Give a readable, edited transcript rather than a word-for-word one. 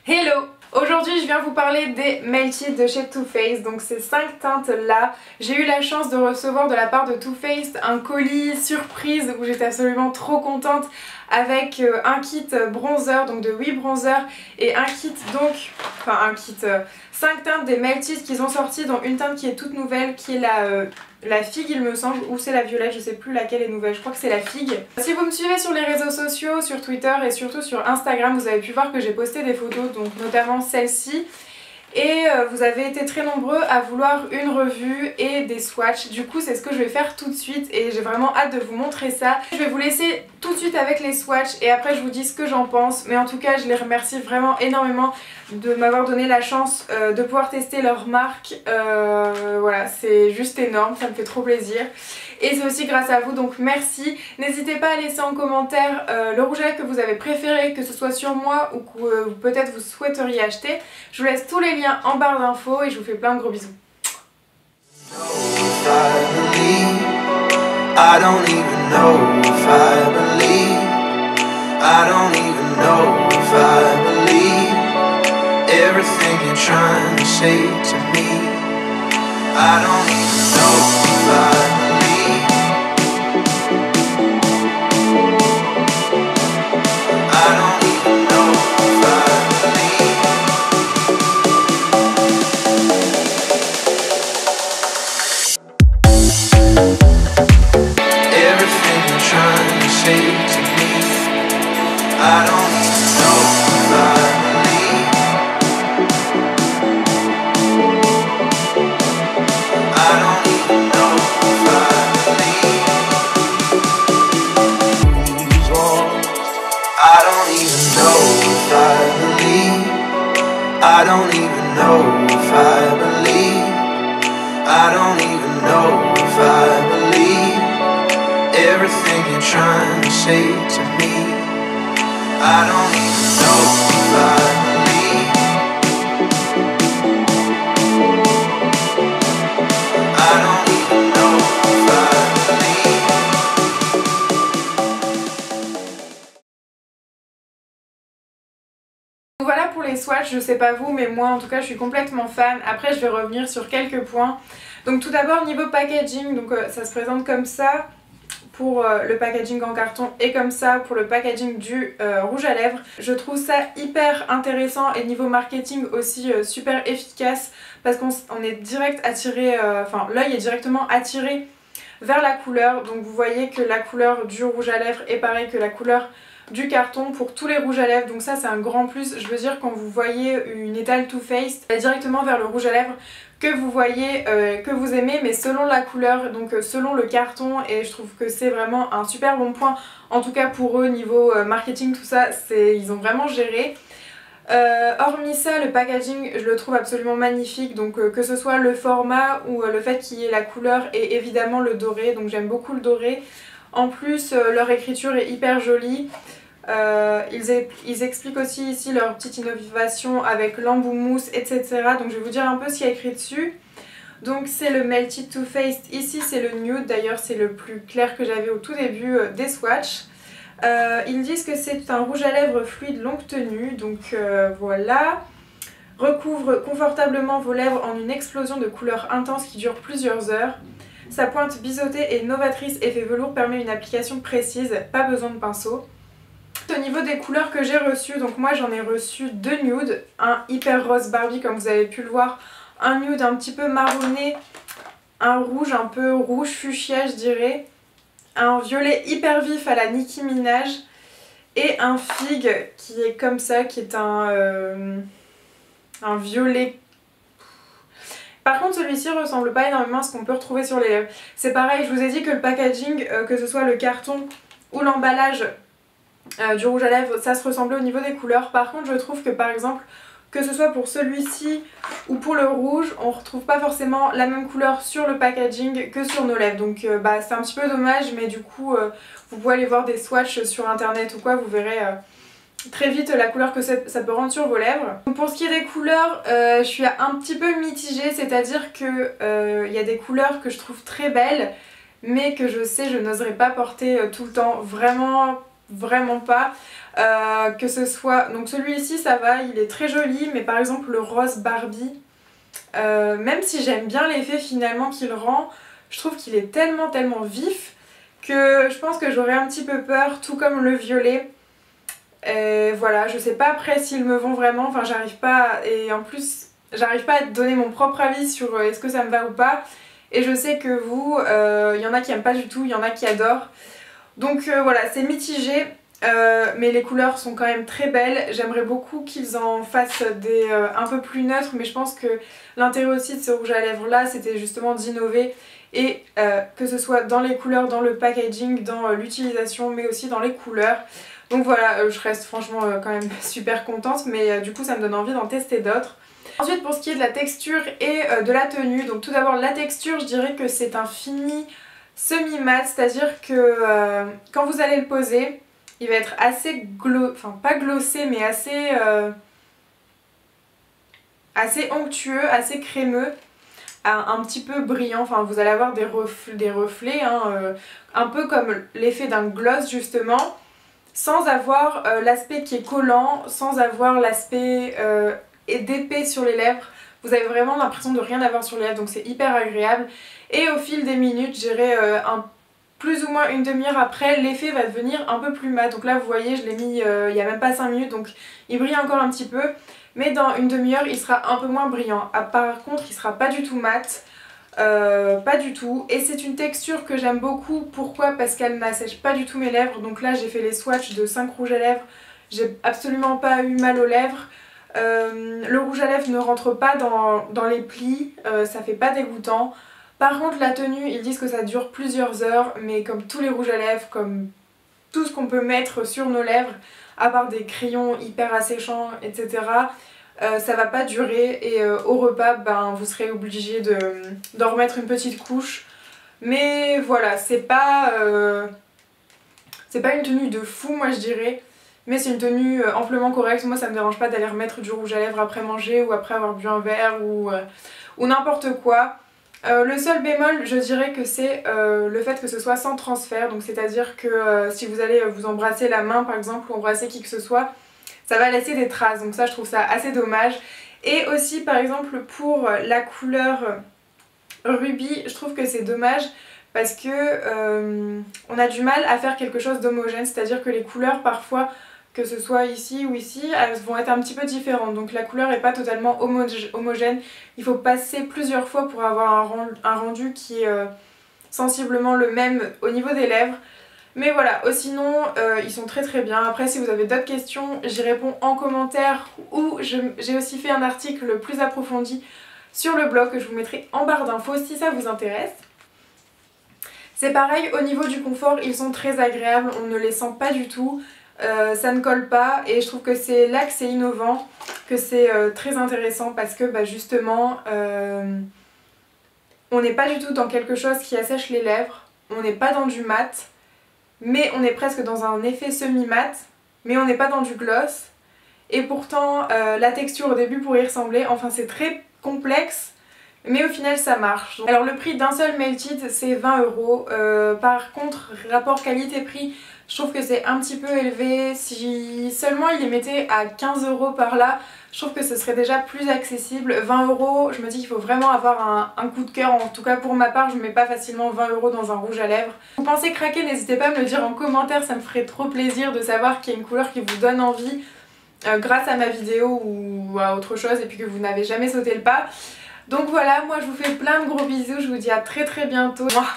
Hello! Aujourd'hui je viens vous parler des Melted de chez Too Faced, donc ces 5 teintes là. J'ai eu la chance de recevoir de la part de Too Faced un colis surprise où j'étais absolument trop contente avec un kit bronzer, donc de 8 bronzers et un kit 5 teintes des Melted qu'ils ont sorti, dont une teinte qui est toute nouvelle qui est la figue il me semble, ou c'est la violette, je sais plus laquelle est nouvelle, je crois que c'est la figue. Si vous me suivez sur les réseaux sociaux, sur Twitter et surtout sur Instagram, vous avez pu voir que j'ai posté des photos, donc notamment celle-ci. Et vous avez été très nombreux à vouloir une revue et des swatchs. Du coup c'est ce que je vais faire tout de suite et j'ai vraiment hâte de vous montrer ça. Je vais vous laisser tout de suite avec les swatchs et après je vous dis ce que j'en pense. Mais en tout cas je les remercie vraiment énormément de m'avoir donné la chance de pouvoir tester leur marque. Voilà, c'est juste énorme, ça me fait trop plaisir. Et c'est aussi grâce à vous, donc merci. N'hésitez pas à laisser en commentaire le rouge à lèvres que vous avez préféré, que ce soit sur moi ou que peut-être vous souhaiteriez acheter. Je vous laisse tous les liens en barre d'infos et je vous fais plein de gros bisous. I don't even know if I believe. I don't even know if I believe everything you're trying to say to me. I don't even know if I believe. I don't even know if I believe. Voilà pour les swatchs, je sais pas vous mais moi en tout cas je suis complètement fan. Après je vais revenir sur quelques points. Donc tout d'abord niveau packaging, donc ça se présente comme ça pour le packaging en carton et comme ça pour le packaging du rouge à lèvres. Je trouve ça hyper intéressant et niveau marketing aussi super efficace parce qu'on est direct attiré, l'œil est directement attiré vers la couleur. Donc vous voyez que la couleur du rouge à lèvres est pareille que la couleur du carton pour tous les rouges à lèvres, donc ça c'est un grand plus. Je veux dire, quand vous voyez une étale Too Faced, directement vers le rouge à lèvres que vous voyez, que vous aimez, mais selon la couleur, donc selon le carton, et je trouve que c'est vraiment un super bon point, en tout cas pour eux niveau marketing, tout ça, ils ont vraiment géré. Hormis ça, le packaging je le trouve absolument magnifique, donc que ce soit le format ou le fait qu'il y ait la couleur et évidemment le doré, donc j'aime beaucoup le doré. En plus leur écriture est hyper jolie. Ils expliquent aussi ici leur petite innovation avec l'embout mousse, etc. Donc je vais vous dire un peu ce qu'il y a écrit dessus. Donc c'est le Melted Too Faced, ici c'est le nude, d'ailleurs c'est le plus clair que j'avais au tout début des swatchs. Ils disent que c'est un rouge à lèvres fluide longue tenue, donc voilà. Recouvre confortablement vos lèvres en une explosion de couleurs intenses qui dure plusieurs heures. Sa pointe biseautée et novatrice effet velours permet une application précise, pas besoin de pinceau. Au niveau des couleurs que j'ai reçues, donc moi j'en ai reçu deux nudes, un hyper rose Barbie comme vous avez pu le voir, un nude un petit peu marronné, un rouge un peu rouge fuchsia je dirais, un violet hyper vif à la Nicki Minaj et un figue qui est comme ça, qui est un violet. Par contre celui-ci ressemble pas énormément à ce qu'on peut retrouver sur les lèvres. C'est pareil, je vous ai dit que le packaging, que ce soit le carton ou l'emballage du rouge à lèvres, ça se ressemblait au niveau des couleurs. Par contre je trouve que par exemple, que ce soit pour celui-ci ou pour le rouge, on retrouve pas forcément la même couleur sur le packaging que sur nos lèvres. Donc c'est un petit peu dommage, mais du coup vous pouvez aller voir des swatchs sur internet ou quoi, vous verrez très vite la couleur que ça peut rendre sur vos lèvres. Donc pour ce qui est des couleurs, je suis un petit peu mitigée, c'est-à-dire que y a des couleurs que je trouve très belles mais que je sais je n'oserais pas porter tout le temps. Vraiment vraiment pas. Que ce soit... Donc celui-ci ça va, il est très joli, mais par exemple le rose Barbie, même si j'aime bien l'effet finalement qu'il rend, je trouve qu'il est tellement vif que je pense que j'aurais un petit peu peur, tout comme le violet. Et voilà, je sais pas après s'ils me vont vraiment, enfin j'arrive pas, et en plus j'arrive pas à donner mon propre avis sur est-ce que ça me va ou pas. Et je sais que vous, il y en a qui aiment pas du tout, il y en a qui adorent. Donc voilà, c'est mitigé. Mais les couleurs sont quand même très belles. J'aimerais beaucoup qu'ils en fassent des un peu plus neutres, mais je pense que l'intérêt aussi de ce rouge à lèvres là c'était justement d'innover et que ce soit dans les couleurs, dans le packaging, dans l'utilisation, mais aussi dans les couleurs. Donc voilà, je reste franchement quand même super contente, mais du coup ça me donne envie d'en tester d'autres. Ensuite pour ce qui est de la texture et de la tenue, donc tout d'abord la texture, je dirais que c'est un fini semi-mat, c'est-à-dire que quand vous allez le poser, il va être assez pas glossé, mais assez onctueux, assez crémeux, un petit peu brillant. Enfin vous allez avoir des reflets hein, un peu comme l'effet d'un gloss justement, sans avoir l'aspect qui est collant, sans avoir l'aspect d'épais sur les lèvres. Vous avez vraiment l'impression de rien avoir sur les lèvres, donc c'est hyper agréable. Et au fil des minutes, je dirais plus ou moins une demi-heure après, l'effet va devenir un peu plus mat. Donc là vous voyez, je l'ai mis il n'y a même pas 5 minutes, donc il brille encore un petit peu. Mais dans une demi-heure il sera un peu moins brillant. Par contre il sera pas du tout mat, pas du tout. Et c'est une texture que j'aime beaucoup. Pourquoi? Parce qu'elle n'assèche pas du tout mes lèvres. Donc là j'ai fait les swatchs de 5 rouges à lèvres, j'ai absolument pas eu mal aux lèvres. Le rouge à lèvres ne rentre pas dans les plis, ça fait pas dégoûtant. Par contre la tenue, ils disent que ça dure plusieurs heures, mais comme tous les rouges à lèvres, comme tout ce qu'on peut mettre sur nos lèvres, à part des crayons hyper asséchants, etc., ça va pas durer et au repas, ben, vous serez obligé d'en remettre une petite couche. Mais voilà, c'est pas une tenue de fou moi je dirais, mais c'est une tenue amplement correcte. Moi ça me dérange pas d'aller remettre du rouge à lèvres après manger ou après avoir bu un verre ou n'importe quoi. Le seul bémol je dirais que c'est le fait que ce soit sans transfert, donc c'est à dire que si vous allez vous embrasser la main par exemple ou embrasser qui que ce soit, ça va laisser des traces, donc ça je trouve ça assez dommage. Et aussi par exemple pour la couleur rubis, je trouve que c'est dommage parce que on a du mal à faire quelque chose d'homogène, c'est à dire que les couleurs parfois, que ce soit ici ou ici, elles vont être un petit peu différentes, donc la couleur n'est pas totalement homogène. Il faut passer plusieurs fois pour avoir un rendu qui est sensiblement le même au niveau des lèvres. Mais voilà, sinon ils sont très bien. Après si vous avez d'autres questions, j'y réponds en commentaire ou j'ai aussi fait un article plus approfondi sur le blog que je vous mettrai en barre d'infos si ça vous intéresse. C'est pareil, au niveau du confort, ils sont très agréables, on ne les sent pas du tout. Ça ne colle pas et je trouve que c'est là que c'est innovant, que c'est très intéressant parce que bah, justement on n'est pas du tout dans quelque chose qui assèche les lèvres, on n'est pas dans du mat, mais on est presque dans un effet semi-mat, mais on n'est pas dans du gloss. Et pourtant la texture au début pourrait y ressembler, enfin c'est très complexe, mais au final ça marche. Alors le prix d'un seul Melted c'est 20 €. Par contre rapport qualité-prix, je trouve que c'est un petit peu élevé. Si seulement ils les mettaient à 15 € par là, je trouve que ce serait déjà plus accessible. 20 €, je me dis qu'il faut vraiment avoir un coup de cœur. En tout cas pour ma part, je ne mets pas facilement 20 € dans un rouge à lèvres. Vous pensez craquer, n'hésitez pas à me le dire en commentaire, ça me ferait trop plaisir de savoir qu'il y a une couleur qui vous donne envie grâce à ma vidéo ou à autre chose et puis que vous n'avez jamais sauté le pas. Donc voilà, moi je vous fais plein de gros bisous, je vous dis à très bientôt. Mouah.